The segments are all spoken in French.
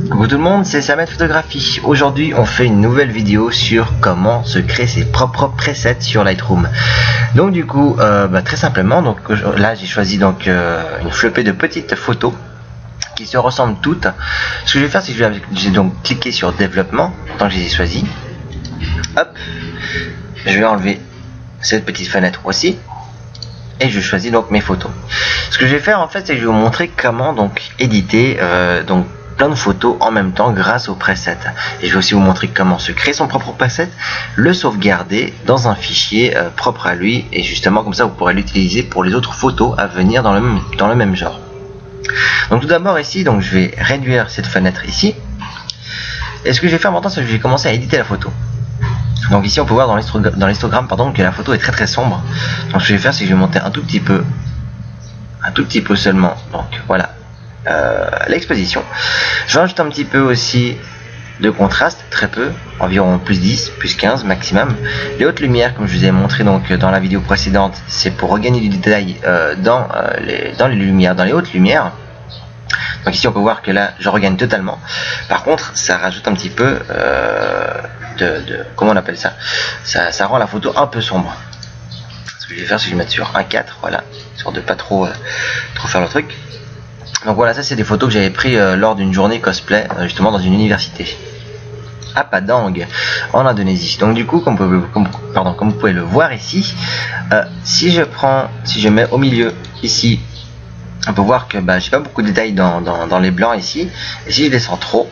Coucou tout le monde, c'est Samet Photographie. Aujourd'hui on fait une nouvelle vidéo sur comment se créer ses propres presets sur Lightroom. Donc du coup très simplement, donc là j'ai choisi donc une flopée de petites photos qui se ressemblent toutes. Ce que je vais faire, c'est que j'ai donc cliqué sur développement tant que je les ai choisis. Hop, je vais enlever cette petite fenêtre aussi et je choisis donc mes photos. Ce que je vais faire en fait, c'est que je vais vous montrer comment donc éditer donc plein de photos en même temps grâce au preset. Et je vais aussi vous montrer comment se créer son propre preset, le sauvegarder dans un fichier propre à lui, et justement comme ça vous pourrez l'utiliser pour les autres photos à venir dans le même genre. Donc tout d'abord ici, donc je vais réduire cette fenêtre ici, et ce que je vais faire maintenant, c'est que je vais commencer à éditer la photo. Donc ici on peut voir dans l'histogramme que la photo est très sombre. Donc ce que je vais faire, c'est que je vais monter un tout petit peu seulement, donc voilà, l'exposition. Je rajoute un petit peu aussi de contraste, très peu, environ plus 10, plus 15 maximum. Les hautes lumières, comme je vous ai montré donc dans la vidéo précédente, c'est pour regagner du détail dans les lumières, dans les hautes lumières. Donc ici on peut voir que là je regagne totalement. Par contre ça rajoute un petit peu comment on appelle ça, ça rend la photo un peu sombre. Ce que je vais faire, c'est que je vais mettre sur 1.4, voilà, histoire de pas trop faire le truc. Donc voilà, ça c'est des photos que j'avais pris lors d'une journée cosplay justement dans une université à Padang en Indonésie. Donc du coup, comme vous pouvez le voir ici, si je mets au milieu ici, on peut voir que j'ai pas beaucoup de détails dans les blancs ici, et si je descends trop,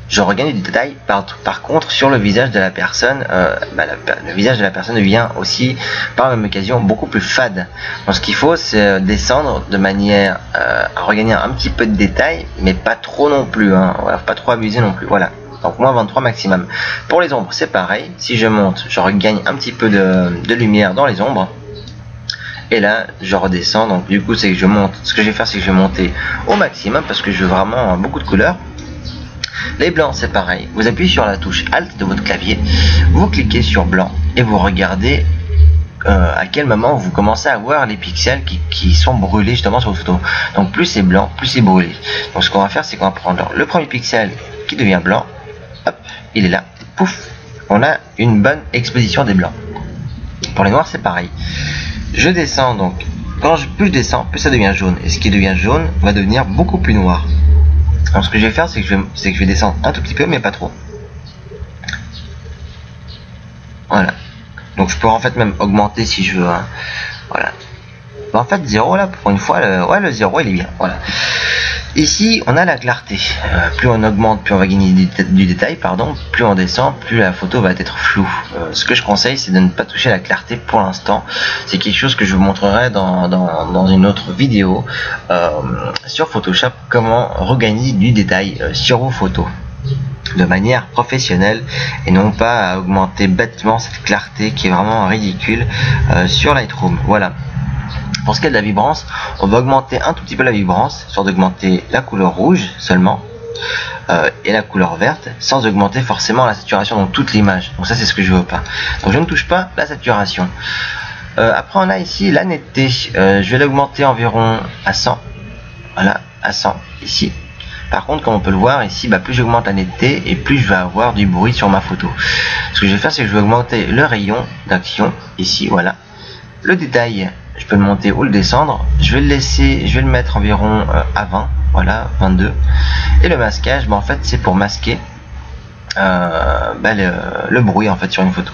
je regagne du détail. Par contre, sur le visage de la personne, le visage de la personne devient aussi, par la même occasion, beaucoup plus fade. Donc ce qu'il faut, c'est descendre de manière à regagner un petit peu de détail, mais pas trop non plus, hein. Voilà, faut pas trop abuser non plus. Voilà, donc moins 23 maximum. Pour les ombres, c'est pareil. Si je monte, je regagne un petit peu de lumière dans les ombres. Et là, je redescends. Donc du coup, c'est que je monte. Ce que je vais faire, c'est que je vais monter au maximum parce que je veux vraiment beaucoup de couleurs. Les blancs, c'est pareil, vous appuyez sur la touche Alt de votre clavier, vous cliquez sur blanc et vous regardez à quel moment vous commencez à voir les pixels qui sont brûlés justement sur votre photo. Donc plus c'est blanc, plus c'est brûlé. Donc ce qu'on va faire, c'est qu'on va prendre le premier pixel qui devient blanc, hop, il est là, pouf, on a une bonne exposition des blancs. Pour les noirs, c'est pareil. Je descends, donc plus je descends, plus ça devient jaune, et ce qui devient jaune va devenir beaucoup plus noir. Donc ce que je vais faire, c'est que je vais descendre un tout petit peu, mais pas trop. Voilà. Donc je pourrais en fait même augmenter si je veux, hein. Voilà. En fait 0 là, pour une fois, le 0 il est bien. Voilà. Ici on a la clarté. Plus on augmente, plus on va gagner du détail, pardon. Plus on descend, plus la photo va être floue. Ce que je conseille, c'est de ne pas toucher la clarté pour l'instant. C'est quelque chose que je vous montrerai dans une autre vidéo sur Photoshop, comment regagner du détail sur vos photos de manière professionnelle et non pas à augmenter bêtement cette clarté qui est vraiment ridicule sur Lightroom. Voilà. Pour ce qui est de la vibrance, on va augmenter un tout petit peu la vibrance, sans augmenter la couleur rouge seulement et la couleur verte, sans augmenter forcément la saturation dans toute l'image. Donc ça, c'est ce que je veux pas. Donc je ne touche pas la saturation. Après on a ici la netteté. Je vais l'augmenter environ à 100. Voilà, à 100 ici. Par contre, comme on peut le voir ici, plus j'augmente la netteté et plus je vais avoir du bruit sur ma photo. Ce que je vais faire, c'est que je vais augmenter le rayon d'action ici, voilà. Le détail, je peux le monter ou le descendre. Je vais le mettre environ à 20, voilà, 22. Et le masquage, en fait, c'est pour masquer le bruit en fait sur une photo.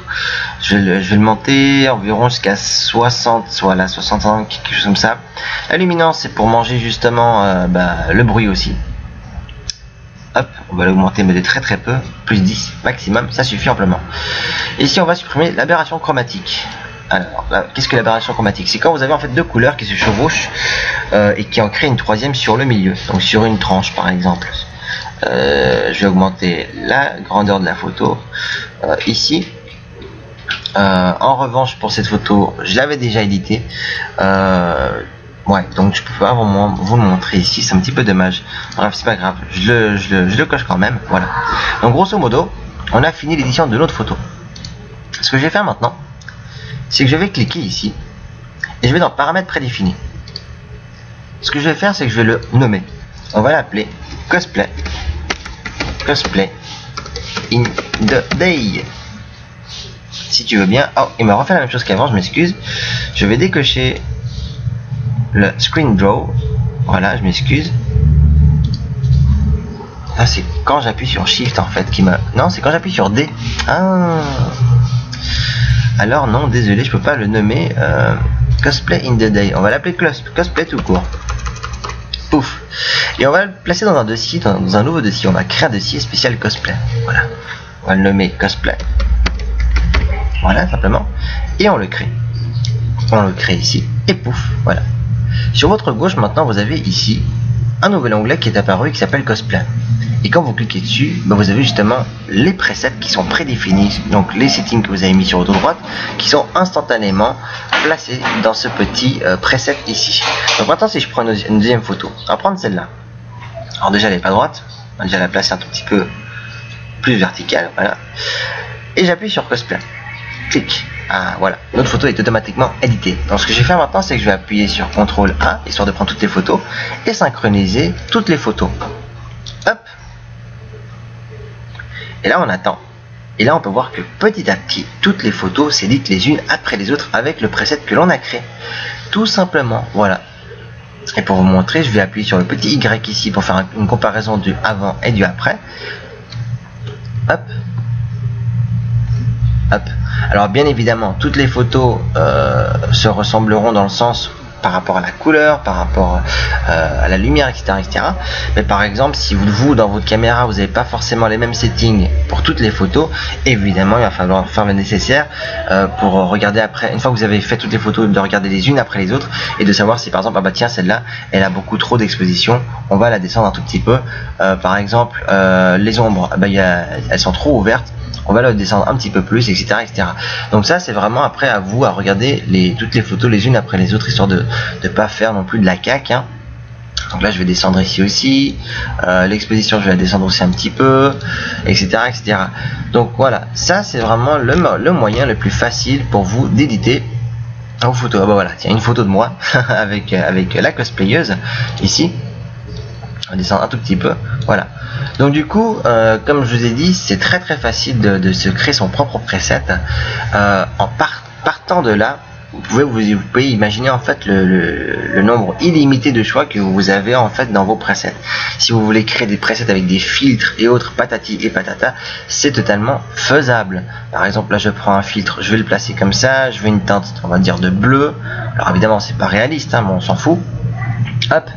Je vais le monter environ jusqu'à 60, voilà, 65, quelque chose comme ça. La luminance, c'est pour manger justement le bruit aussi. Hop, on va l'augmenter mais de très peu, plus 10 maximum, ça suffit amplement. Ici on va supprimer l'aberration chromatique. Alors, qu'est-ce que l'aberration chromatique? C'est quand vous avez en fait deux couleurs qui se chevauchent et qui en créent une troisième sur le milieu, donc sur une tranche par exemple. Je vais augmenter la grandeur de la photo ici. En revanche, pour cette photo, je l'avais déjà éditée. Ouais, donc je peux pas vraiment vous le montrer ici, c'est un petit peu dommage. Bref, c'est pas grave, je le coche quand même. Voilà. Donc grosso modo, on a fini l'édition de notre photo. Ce que je vais faire maintenant, c'est que je vais cliquer ici et je vais dans paramètres prédéfinis. Ce que je vais faire, c'est que je vais le nommer. On va l'appeler cosplay cosplay in the day. Si tu veux bien. Oh, il m'a refait la même chose qu'avant, je m'excuse. Je vais décocher le screen draw. Voilà, je m'excuse. Ah, c'est quand j'appuie sur Shift en fait qui me... Non, c'est quand j'appuie sur D. Ah. Alors non, désolé, je peux pas le nommer cosplay in the day. On va l'appeler cosplay tout court. Pouf. Et on va le placer dans un dossier, dans un nouveau dossier. On va créer un dossier spécial cosplay. Voilà. On va le nommer cosplay. Voilà, simplement. Et on le crée. On le crée ici. Et pouf. Voilà. Sur votre gauche, maintenant, vous avez ici un nouvel onglet qui est apparu qui s'appelle cosplay. Et quand vous cliquez dessus, bah vous avez justement les presets qui sont prédéfinis, donc les settings que vous avez mis sur votre droite, qui sont instantanément placés dans ce petit preset ici. Donc maintenant, si je prends une deuxième photo, on va prendre celle-là. Alors déjà, elle n'est pas droite, on va déjà la placer un tout petit peu plus verticale, voilà. Et j'appuie sur cosplay. Clic. Ah, voilà, notre photo est automatiquement éditée. Donc ce que je vais faire maintenant, c'est que je vais appuyer sur CTRL A, histoire de prendre toutes les photos, et synchroniser toutes les photos. Hop. Et là on attend. Et là on peut voir que petit à petit, toutes les photos s'éditent les unes après les autres avec le preset que l'on a créé. Tout simplement, voilà. Et pour vous montrer, je vais appuyer sur le petit Y ici pour faire une comparaison du avant et du après. Hop. Hop. Alors bien évidemment, toutes les photos se ressembleront dans le sens par rapport à la couleur, par rapport à la lumière, etc., etc. Mais par exemple, si vous dans votre caméra, vous n'avez pas forcément les mêmes settings pour toutes les photos, évidemment, il va falloir faire le nécessaire pour regarder après, une fois que vous avez fait toutes les photos, de regarder les unes après les autres et de savoir si par exemple, ah bah tiens, celle-là, elle a beaucoup trop d'exposition, on va la descendre un tout petit peu. Par exemple, les ombres, bah, elles sont trop ouvertes. On va le descendre un petit peu plus, etc., etc. Donc ça, c'est vraiment après à vous à regarder toutes les photos les unes après les autres, histoire de ne pas faire non plus de la caque, hein. Donc là, je vais descendre ici aussi. L'exposition, je vais la descendre aussi un petit peu, etc., etc. Donc voilà, ça, c'est vraiment le moyen le plus facile pour vous d'éditer vos photos. Ah bah voilà, tiens, une photo de moi avec la cosplayeuse ici. On va descendre un tout petit peu, voilà. Donc du coup, comme je vous ai dit, c'est très facile de se créer son propre preset. En partant de là, vous pouvez imaginer en fait le nombre illimité de choix que vous avez en fait dans vos presets. Si vous voulez créer des presets avec des filtres et autres patati et patata, c'est totalement faisable. Par exemple, là je prends un filtre, je vais le placer comme ça, je veux une teinte, on va dire de bleu. Alors évidemment, c'est pas réaliste, hein, mais on s'en fout. Hop.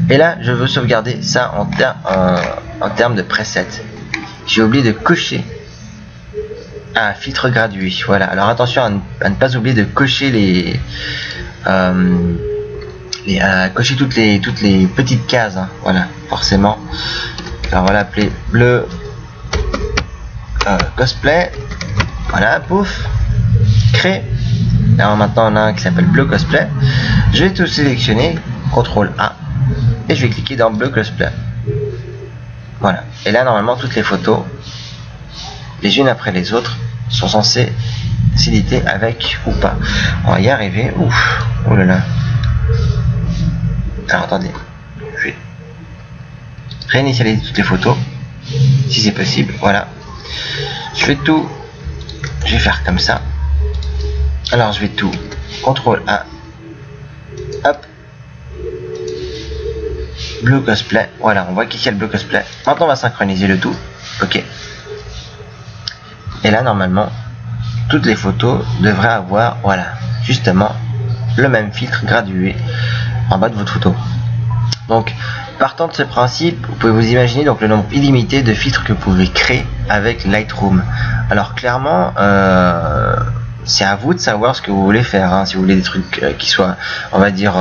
Et là, je veux sauvegarder ça en termes de preset. J'ai oublié de cocher un filtre gradué. Voilà. Alors attention à ne pas oublier de cocher cocher toutes les petites cases. Hein. Voilà, forcément. Alors on va l'appeler bleu cosplay. Voilà, pouf. Créer. Alors maintenant on a un qui s'appelle bleu cosplay. Je vais tout sélectionner. CTRL A. Et je vais cliquer dans bleu cosplay. Voilà. Et là, normalement, toutes les photos, les unes après les autres, sont censées s'éditer avec ou pas. On va y arriver. Ouf. Oh là là. Alors, attendez. Je vais réinitialiser toutes les photos. Si c'est possible. Voilà. Je vais faire comme ça. Alors, je vais tout. CTRL A. Hop. Bleu cosplay, voilà, on voit qu'ici il y a le bleu cosplay. Maintenant on va synchroniser le tout. Ok. Et là normalement toutes les photos devraient avoir, voilà, justement le même filtre gradué en bas de votre photo. Donc partant de ce principe, vous pouvez vous imaginer donc le nombre illimité de filtres que vous pouvez créer avec Lightroom. Alors clairement c'est à vous de savoir ce que vous voulez faire, hein. Si vous voulez des trucs qui soient, on va dire,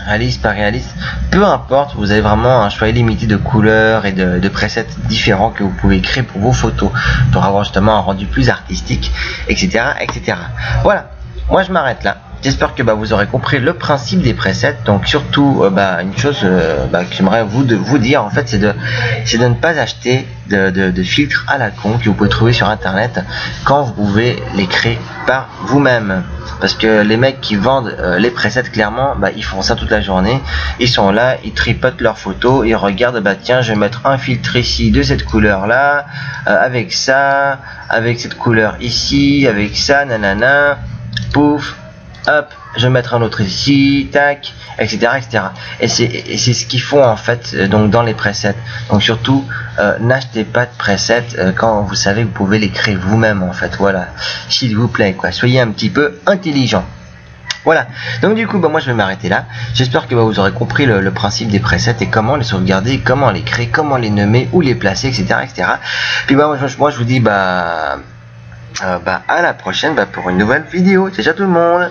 réaliste, pas réaliste, peu importe, vous avez vraiment un choix illimité de couleurs et de presets différents que vous pouvez créer pour vos photos, pour avoir justement un rendu plus artistique, etc., etc. Voilà, moi je m'arrête là. j'espère que vous aurez compris le principe des presets. Donc surtout une chose que j'aimerais vous dire en fait, c'est de ne pas acheter de filtres à la con que vous pouvez trouver sur internet quand vous pouvez les créer par vous-même. Parce que les mecs qui vendent les presets, clairement, ils font ça toute la journée. Ils sont là, ils tripotent leurs photos, ils regardent, tiens, je vais mettre un filtre ici de cette couleur là, avec ça, avec cette couleur ici, avec ça, nanana, pouf, hop, je vais mettre un autre ici, tac, etc., etc. Et c'est ce qu'ils font en fait donc dans les presets. Donc surtout, n'achetez pas de presets quand vous savez que vous pouvez les créer vous-même en fait. Voilà, s'il vous plaît, quoi. Soyez un petit peu intelligent. Voilà, donc du coup moi je vais m'arrêter là. J'espère que vous aurez compris le principe des presets et comment les sauvegarder, comment les créer, comment les nommer, où les placer, etc., etc. Puis moi je vous dis à la prochaine pour une nouvelle vidéo. Ciao tout le monde.